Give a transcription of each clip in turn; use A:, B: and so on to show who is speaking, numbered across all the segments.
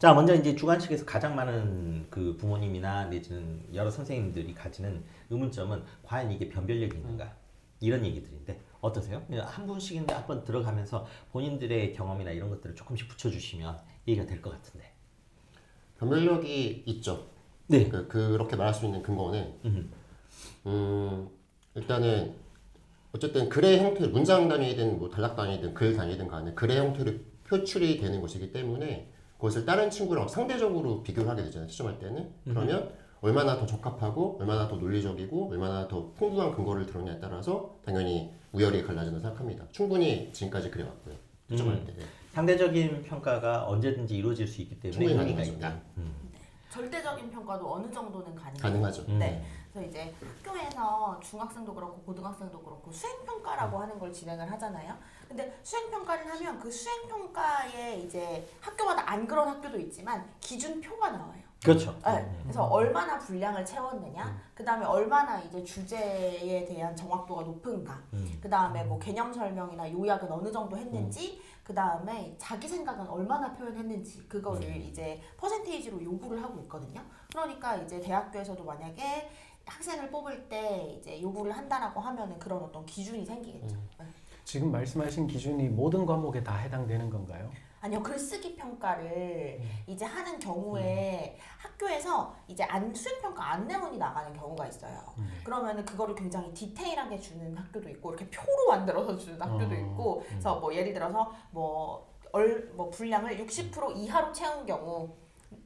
A: 자, 먼저 이제 주관식에서 가장 많은 그 부모님이나 내지는 여러 선생님들이 가지는 의문점은 과연 이게 변별력이 있는가? 이런 얘기들인데 어떠세요? 그냥 한 분씩인데 한번 들어가면서 본인들의 경험이나 이런 것들을 조금씩 붙여주시면 얘기가 될 것 같은데.
B: 변별력이 있죠.
A: 네.
B: 그렇게 말할 수 있는 근거는 일단은 어쨌든 글의 형태, 문장 단위든 뭐 단락 단위든 글 단위든 간에 글의 형태로 표출이 되는 것이기 때문에 그것을 다른 친구랑 상대적으로 비교를 하게 되잖아요. 채점할 때는. 그러면 얼마나 더 적합하고 얼마나 더 논리적이고 얼마나 더 풍부한 근거를 들었냐에 따라서 당연히 우열이 갈라진다고 생각합니다. 충분히 지금까지 그래왔고요. 채점할 때.
A: 상대적인 평가가 언제든지 이루어질 수 있기 때문에
B: 충분히
A: 의미가
B: 가능하죠.
A: 있다.
C: 절대적인 평가도 어느 정도는
B: 가능하죠.
C: 네. 그래서 이제 학교에서 중학생도 그렇고 고등학생도 그렇고 수행평가라고 하는 걸 진행을 하잖아요. 근데 수행평가를 하면 그 수행평가에 이제 학교마다 안 그런 학교도 있지만 기준표가 나와요.
A: 그렇죠.
C: 네. 그래서 얼마나 분량을 채웠느냐, 그 다음에 얼마나 이제 주제에 대한 정확도가 높은가, 그 다음에 뭐 개념 설명이나 요약은 어느 정도 했는지, 그 다음에 자기 생각은 얼마나 표현했는지 그거를 이제 퍼센테이지로 요구를 하고 있거든요. 그러니까 이제 대학교에서도 만약에 학생을 뽑을 때 이제 요구를 한다라고 하면은 그런 어떤 기준이 생기겠죠. 네.
D: 지금 말씀하신 기준이 모든 과목에 다 해당되는 건가요?
C: 아니요, 글쓰기 평가를 이제 하는 경우에 학교에서 이제 수행평가 안내문이 나가는 경우가 있어요. 그러면은 그거를 굉장히 디테일하게 주는 학교도 있고, 이렇게 표로 만들어서 주는 학교도 있고, 그래서 뭐 예를 들어서 뭐 분량을 60% 이하로 채운 경우,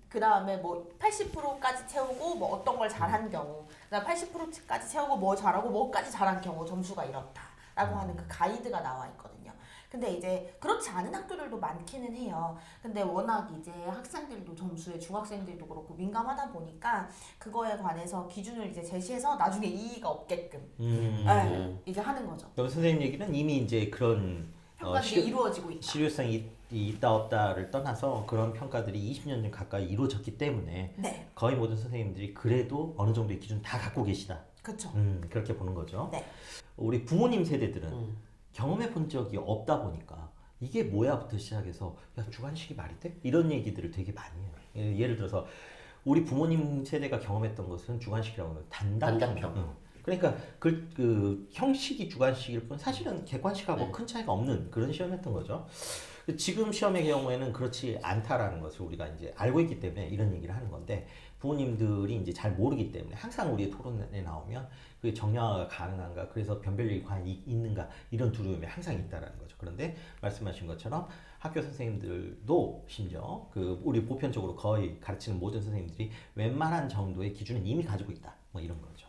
C: 그 다음에 뭐 80%까지 채우고 뭐 어떤 걸 잘한 경우, 그다음 80%까지 채우고 뭐 잘하고 뭐까지 잘한 경우 점수가 이렇다라고 하는 그 가이드가 나와 있거든요. 근데 이제 그렇지 않은 학교들도 많기는 해요. 근데 워낙 이제 학생들도 점수에 중학생들도 그렇고 민감하다 보니까 그거에 관해서 기준을 이제 제시해서 나중에 이의가 없게끔 이제 하는 거죠.
A: 그럼 선생님 얘기는 이미 이제 그런
C: 평가들이 이루어지고 있다.
A: 실효성이 있다 없다를 떠나서 그런 평가들이 20년 전 가까이 이루어졌기 때문에
C: 네,
A: 거의 모든 선생님들이 그래도 어느 정도의 기준 다 갖고 계시다.
C: 그렇죠.
A: 그렇게 보는 거죠.
C: 네.
A: 우리 부모님 세대들은 경험해 본 적이 없다 보니까 이게 뭐야부터 시작해서 야 주관식이 말이 돼? 이런 얘기들을 되게 많이 해요. 예를 들어서 우리 부모님 세대가 경험했던 것은 주관식이라고 하면 단답형. 그러니까 그 형식이 주관식일 뿐 사실은 객관식하고 큰 차이가 없는 그런 시험이었던 거죠. 지금 시험의 경우에는 그렇지 않다라는 것을 우리가 이제 알고 있기 때문에 이런 얘기를 하는 건데 부모님들이 이제 잘 모르기 때문에 항상 우리의 토론에 나오면 그게 정량화가 가능한가, 그래서 변별력이 과연 있는가, 이런 두려움이 항상 있다라는 거죠. 그런데 말씀하신 것처럼 학교 선생님들도 심지어 그 우리 보편적으로 거의 가르치는 모든 선생님들이 웬만한 정도의 기준은 이미 가지고 있다, 뭐 이런 거죠.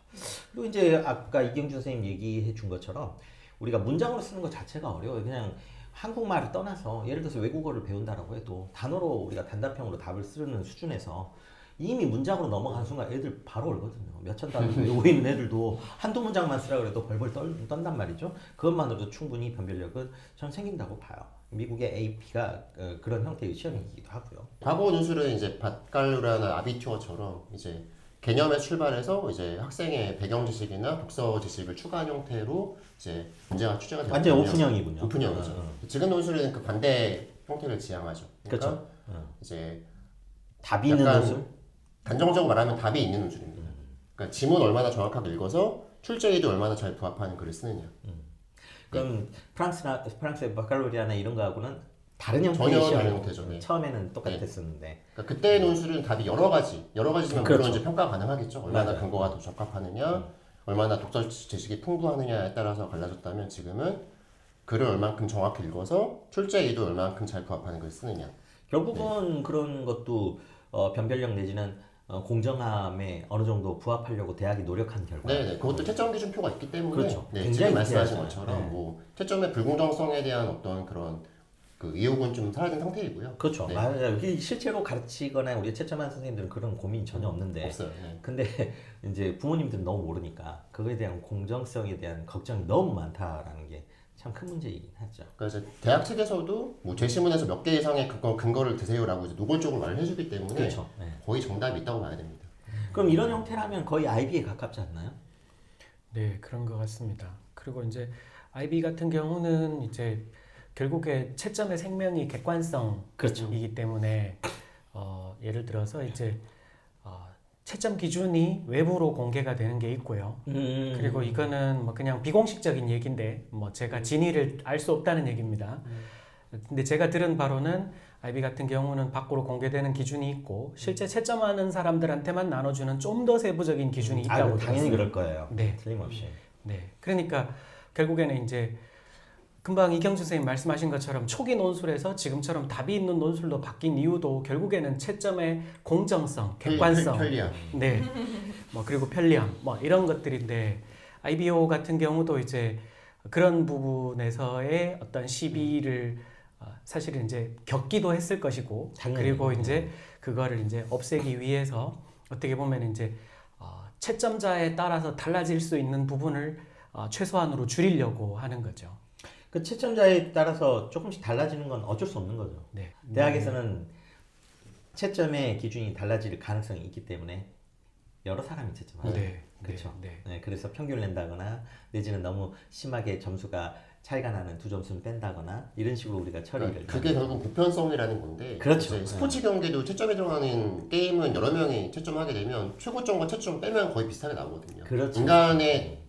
A: 그리고 이제 아까 이경준 선생님 얘기해 준 것처럼 우리가 문장으로 쓰는 것 자체가 어려워요. 그냥 한국말을 떠나서 예를 들어서 외국어를 배운다라고 해도 단어로 우리가 단답형으로 답을 쓰는 수준에서 이미 문장으로 넘어가는 순간 애들 바로 얼거든요. 몇천 단어 외우고 있는 애들도 한두 문장만 쓰라 그래도 벌벌 떤단 말이죠. 그것만으로도 충분히 변별력은 전 생긴다고 봐요. 미국의 AP가 그런 형태의 시험이기도 하고요.
B: 과거 논술은 이제 바칼로라나 아비투어처럼 이제 개념에 출발해서 이제 학생의 배경 지식이나 독서 지식을 추가한 형태로 이제 문제가 출제가 되거든요.
A: 완전 오픈형이군요.
B: 오픈형이죠. 지금 논술은 그 반대 형태를 지향하죠. 그러니까
A: 그렇죠.
B: 이제
A: 답이 있는
B: 약간
A: 것은
B: 단정적으로 말하면 답이 있는 논술입니다. 그러니까 지문 얼마나 정확하게 읽어서 출제에도 얼마나 잘 부합하는 글을 쓰느냐.
A: 그럼 프랑스의 바칼로리아나 이런 거하고는 다른 형태의
B: 전혀
A: 시험이
B: 다른 형태죠. 네.
A: 처음에는 똑같았었는데
B: 그러니까 그때의 논술은 답이 여러 가지지만
A: 그렇죠.
B: 물론 이제 평가 가능하겠죠. 얼마나
A: 맞아요.
B: 근거가 더 적합하느냐, 얼마나 독서 지식이 풍부하느냐에 따라서 갈라졌다면 지금은 글을 얼만큼 정확히 읽어서 출제에도 얼만큼 잘 부합하는 글을 쓰느냐.
A: 결국은 그런 것도 변별력 내지는 공정함에 어느 정도 부합하려고 대학이 노력한 결과.
B: 네네. 그것도 채점 기준표가 있기 때문에
A: 그렇죠.
B: 네,
A: 굉장히
B: 지금 말씀하신
A: 유리하잖아요.
B: 것처럼
A: 네.
B: 뭐 채점의 불공정성에 대한 어떤 그런 그 의혹은 좀 사라진 상태이고요.
A: 그렇죠.
B: 네.
A: 맞아요. 이게 실제로 가르치거나 우리 채점한 선생님들은 그런 고민이 전혀 없는데.
B: 없어요. 네.
A: 근데 이제 부모님들은 너무 모르니까 그거에 대한 공정성에 대한 걱정이 너무 많다라는 게 참 큰 문제이긴 하죠.
B: 그러니까 이제 대학 측에서도 뭐 제시문에서 몇 개 이상의 근거를 드세요라고 이제 노골적으로 말을 해주기 때문에
A: 그렇죠. 네.
B: 거의 정답이 있다고 봐야 됩니다.
A: 그럼 이런 형태라면 거의 IB에 가깝지 않나요?
D: 네, 그런 것 같습니다. 그리고 이제 IB 같은 경우는 이제 결국에 채점의 생명이 객관성이기
A: 그렇죠.
D: 때문에 예를 들어서 이제 채점 기준이 외부로 공개가 되는 게 있고요. 그리고 이거는 뭐 그냥 비공식적인 얘기인데 뭐 제가 진위를 알 수 없다는 얘기입니다. 근데 제가 들은 바로는 IB 같은 경우는 밖으로 공개되는 기준이 있고 실제 채점하는 사람들한테만 나눠주는 좀 더 세부적인 기준이 있다고
A: 당연히
D: 들었어요.
A: 그럴 거예요.
D: 네.
A: 틀림없이.
D: 네. 그러니까 결국에는 이제 금방 이경준 선생님 말씀하신 것처럼 초기 논술에서 지금처럼 답이 있는 논술로 바뀐 이유도 결국에는 채점의 공정성, 객관성,
B: 편리함.
D: 네, 뭐 그리고 편리함, 뭐 이런 것들인데 IBO 같은 경우도 이제 그런 부분에서의 어떤 시비를 사실은 이제 겪기도 했을 것이고,
A: 당연히.
D: 그리고 이제 그거를 이제 없애기 위해서 어떻게 보면 이제 채점자에 따라서 달라질 수 있는 부분을 최소한으로 줄이려고 하는 거죠.
A: 그 채점자에 따라서 조금씩 달라지는 건 어쩔 수 없는 거죠.
D: 네.
A: 대학에서는 채점의 기준이 달라질 가능성이 있기 때문에 여러 사람이 채점하죠.
D: 네.
A: 그렇죠.
D: 네.
A: 네, 그래서 평균을 낸다거나 내지는 너무 심하게 점수가 차이가 나는 두 점수는 뺀다거나 이런 식으로 우리가 처리를.
B: 그게 결국 보편성이라는 건데
A: 그렇죠.
B: 이제 스포츠 경기도 채점에 들어가는 게임은 여러 명이 채점하게 되면 최고점과 채점 빼면 거의 비슷하게 나오거든요.
A: 그렇죠.
B: 인간의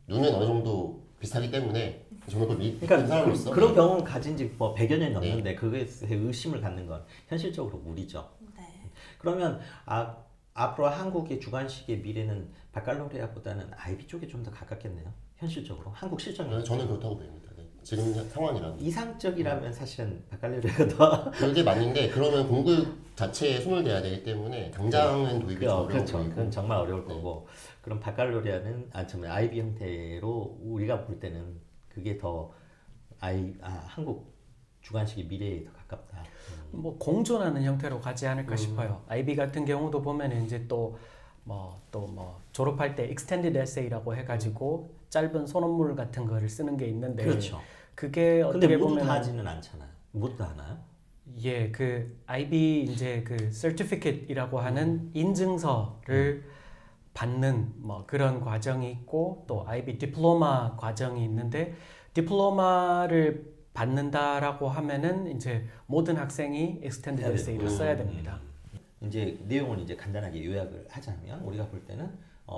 B: 눈은 어느 정도 비슷하기 때문에 저는 그걸 믿는
A: 그러니까
B: 사람으로서
A: 그런 경험 가진 지 뭐 100여 년 넘는데 그거에 의심을 갖는 건 현실적으로 무리죠.
C: 네.
A: 그러면 앞으로 한국의 주관식의 미래는 바칼로레아보다는 IB 쪽에 좀 더 가깝겠네요. 현실적으로 한국 실정이.
B: 저는 그렇다고 봅니다. 네. 지금 상황이라면
A: 이상적이라면 사실은 바칼로레아가 더
B: 그게 맞는데 그러면 공급 자체에 손을 대야 되기 때문에 당장은 도입이 좀 어려워
A: 그렇죠.
B: 보이고
A: 그건 정말 어려울 거고. 그럼 바칼로레아는 정말 IB 형태로 우리가 볼 때는 그게 더 한국 주관식의 미래에 더 가깝다.
D: 뭐 공존하는 형태로 가지 않을까 싶어요. IB 같은 경우도 보면 이제 또 졸업할 때 extended essay라고 해가지고 짧은 소논문 같은 거를 쓰는 게 있는데
A: 그렇죠.
D: 그게
A: 근데
D: 어떻게
A: 모두
D: 보면
A: 다 하지는 않잖아요. 모두 다 하나요?
D: 예, 그 IB 이제 그 certificate이라고 하는 인증서를 받는 뭐 그런 과정이 있고 또 IB 디플로마 과정이 있는데 디플로마를 받는다라고 하면은 이제 모든 학생이 extended
A: 해야
D: essay를
A: 되고.
D: 써야 됩니다.
A: 이제 내용을 이제 간단하게 요약을 하자면 우리가 볼 때는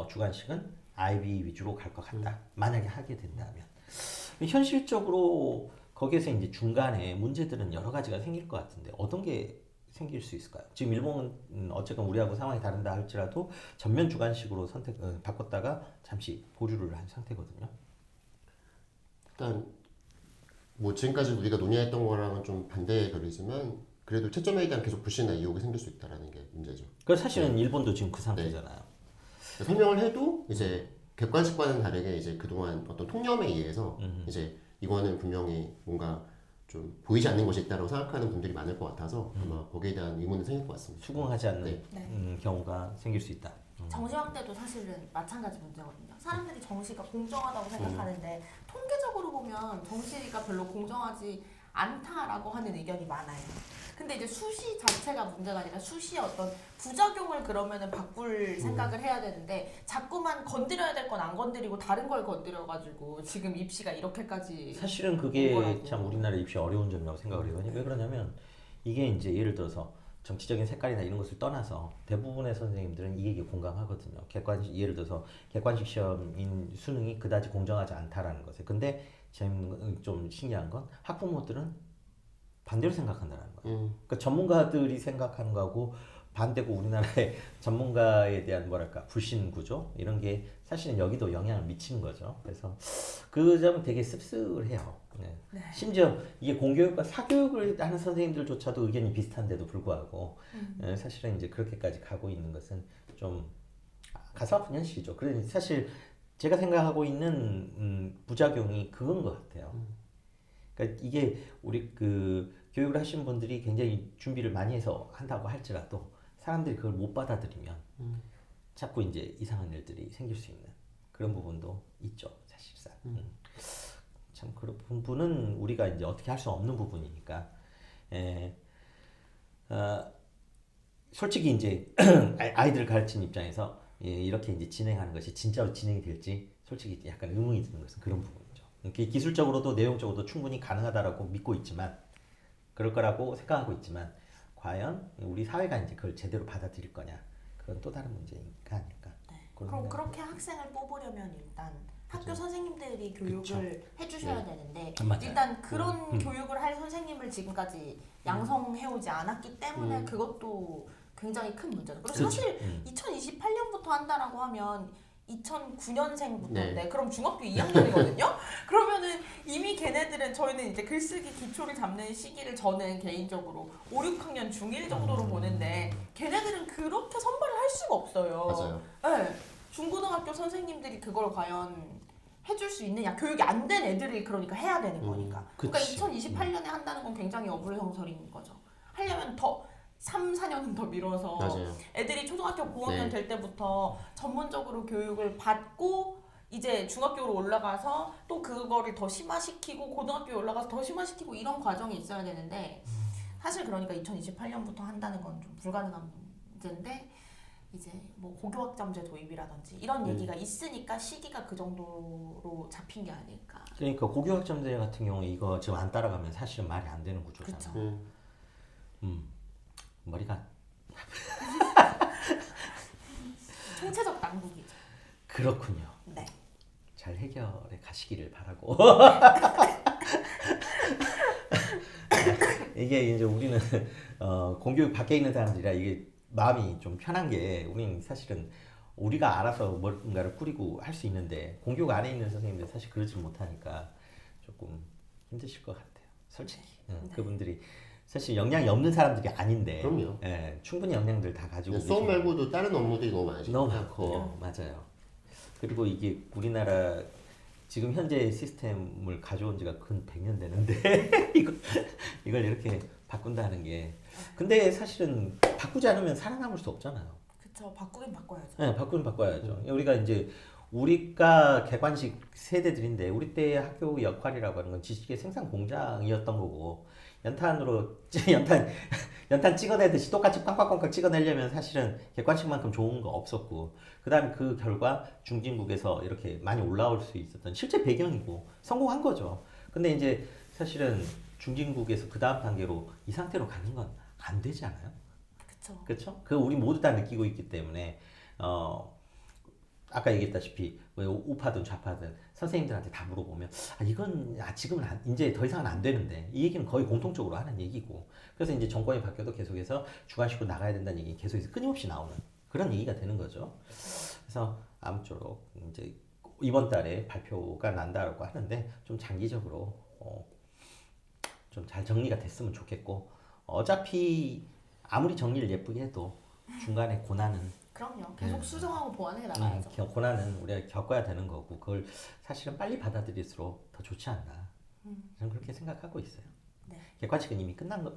A: 주관식은 IB 위주로 갈 것 같다. 만약에 하게 된다면 현실적으로 거기에서 이제 중간에 문제들은 여러 가지가 생길 것 같은데 어떤 게 생길 수 있을까요? 지금 일본은 어쨌건 우리하고 상황이 다른다 할지라도 전면 주관식으로 바꿨다가 잠시 보류를 한 상태거든요.
B: 일단 뭐 지금까지 우리가 논의했던 거랑은 좀 반대의 결이지만 그래도 채점에 대한 계속 불신이나 의혹이 생길 수 있다는 게 문제죠.
A: 그 사실은 일본도 지금 그 상태잖아요.
B: 설명을 해도 이제 객관식과는 다르게 이제 그동안 어떤 통념에 의해서 이제 이거는 분명히 뭔가 좀 보이지 않는 것이 있다고 생각하는 분들이 많을 것 같아서 아마 거기에 대한 의문은 생길 것 같습니다.
A: 수긍하지 않는
C: 네.
A: 경우가 생길 수 있다.
C: 정시 확대도 사실은 마찬가지 문제거든요. 사람들이 정시가 공정하다고 생각하는데 통계적으로 보면 정시가 별로 공정하지 않다라고 하는 의견이 많아요. 근데 이제 수시 자체가 문제가 아니라 수시의 어떤 부작용을 그러면은 바꿀 생각을 해야 되는데 자꾸만 건드려야 될 건 안 건드리고 다른 걸 건드려가지고 지금 입시가 이렇게까지
A: 사실은
C: 온
A: 그게
C: 거라고.
A: 참 우리나라 입시 어려운 점이라고 생각을 해요. 왜 그러냐면 이게 이제 예를 들어서 정치적인 색깔이나 이런 것을 떠나서 대부분의 선생님들은 이게 공감하거든요. 예를 들어서 객관식 시험인 수능이 그다지 공정하지 않다라는 것에. 근데 좀 신기한 건 학부모들은 반대로 생각한다는 거예요. 그러니까 전문가들이 생각하는 거하고 반대고 우리나라의 전문가에 대한 뭐랄까 불신 구조 이런 게 사실은 여기도 영향을 미치는 거죠. 그래서 그 점은 되게 씁쓸해요. 네.
C: 네.
A: 심지어 이게 공교육과 사교육을 하는 선생님들조차도 의견이 비슷한데도 불구하고 사실은 이제 그렇게까지 가고 있는 것은 좀 가슴 아픈 현실이죠. 그래서 사실 제가 생각하고 있는 부작용이 그건 것 같아요. 그러니까 이게 우리 그 교육을 하신 분들이 굉장히 준비를 많이 해서 한다고 할지라도 사람들이 그걸 못 받아들이면 자꾸 이제 이상한 일들이 생길 수 있는 그런 부분도 있죠, 사실상. 참 그런 부분은 우리가 이제 어떻게 할 수 없는 부분이니까. 솔직히 이제 아이들을 가르치는 입장에서 이렇게 이제 진행하는 것이 진짜로 진행이 될지 솔직히 약간 의문이 드는 것은 그런 부분이죠. 기술적으로도 내용적으로도 충분히 가능하다라고 믿고 있지만 그럴 거라고 생각하고 있지만 과연 우리 사회가 이제 그걸 제대로 받아들일 거냐, 그건 또 다른 문제가 아닐까.
C: 네.
A: 그런
C: 그럼
A: 생각이
C: 그렇게 학생을 뽑으려면 일단 학교
A: 그죠.
C: 선생님들이 교육을 해주셔야 되는데
A: 맞아요.
C: 일단 그런 교육을 할 선생님을 지금까지 양성해오지 않았기 때문에 그것도 굉장히 큰 문제죠. 그리고
A: 그렇죠.
C: 사실 2028년부터 한다라고 하면 2009년생부터인데
B: 네.
C: 그럼 중학교 2학년이거든요. 그러면은 이미 걔네들은 저희는 이제 글쓰기 기초를 잡는 시기를 저는 개인적으로 5, 6학년 중1 정도로 보는데 걔네들은 그렇게 선발을 할 수가 없어요.
B: 맞아요.
C: 네. 중고등학교 선생님들이 그걸 과연 해줄 수 있느냐? 교육이 안 된 애들이 그러니까 해야 되는 거니까. 그러니까
A: 그치.
C: 2028년에 한다는 건 굉장히 어불성설인 거죠. 하려면 더 3, 4년은 더 미뤄서
B: 맞아요.
C: 애들이 초등학교 고학년
B: 네.
C: 될 때부터 전문적으로 교육을 받고 이제 중학교로 올라가서 또 그거를 더 심화시키고 고등학교에 올라가서 더 심화시키고 이런 과정이 있어야 되는데 사실 그러니까 2028년부터 한다는 건 좀 불가능한 문제인데 이제 뭐 고교학점제 도입이라든지 이런 얘기가 있으니까 시기가 그 정도로 잡힌 게 아닐까.
A: 그러니까 고교학점제 같은 경우 이거 지금 안 따라가면 사실은 말이 안 되는 구조잖아.
C: 그쵸.
A: 머리가
C: 총체적 난국이죠.
A: 그렇군요.
C: 네.
A: 잘 해결해 가시기를 바라고. 이게 이제 우리는 공교육 밖에 있는 사람들이라 이게 마음이 좀 편한 게 우리는 사실은 우리가 알아서 뭔가를 꾸리고 할 수 있는데 공교육 안에 있는 선생님들 사실 그러지 못하니까 조금 힘드실 것 같아요. 솔직히 그분들이 사실 역량이 없는 사람들이 아닌데
B: 그럼요.
A: 예, 충분히 역량들 다 가지고
B: 수업
A: 계시고
B: 말고도 다른 업무들이 너무 많으시죠.
A: 너무 많고 맞아요. 그리고 이게 우리나라 지금 현재 시스템을 가져온 지가 근 100년 되는데 이걸 이렇게 바꾼다는 게 근데 사실은 바꾸지 않으면 살아남을 수 없잖아요.
C: 그쵸. 바꾸긴 바꿔야죠.
A: 네, 바꾸면 바꿔야죠. 우리가 이제 우리가 객관식 세대들인데 우리 때의 학교 역할이라고 하는 건 지식의 생산 공장이었던 거고 연탄으로 연탄 찍어내듯이 똑같이 꽝꽝꽝꽝 찍어내려면 사실은 객관식만큼 좋은 거 없었고 그다음에 그 결과 중진국에서 이렇게 많이 올라올 수 있었던 실제 배경이고 성공한 거죠. 근데 이제 사실은 중진국에서 그 다음 단계로 이 상태로 가는 건 안 되지 않아요?
C: 그쵸.
A: 그렇죠? 그 우리 모두 다 느끼고 있기 때문에 아까 얘기했다시피 뭐 우파든 좌파든 선생님들한테 다 물어보면 이건 지금은 이제 더 이상은 안 되는데 이 얘기는 거의 공통적으로 하는 얘기고 그래서 이제 정권이 바뀌어도 계속해서 주관식으로 나가야 된다는 얘기 계속해서 끊임없이 나오는 그런 얘기가 되는 거죠. 그래서 아무쪼록 이제 이번 달에 발표가 난다고 하는데 좀 장기적으로 좀 잘 정리가 됐으면 좋겠고 어차피 아무리 정리를 예쁘게 해도 중간에 고난은
C: 그럼요. 계속 수정하고 보완해 나가야죠.
A: 고난은 우리가 겪어야 되는 거고 그걸 사실은 빨리 받아들일수록 더 좋지 않나 저는 그렇게 생각하고 있어요.
C: 네.
A: 객관식은 이미 끝난 거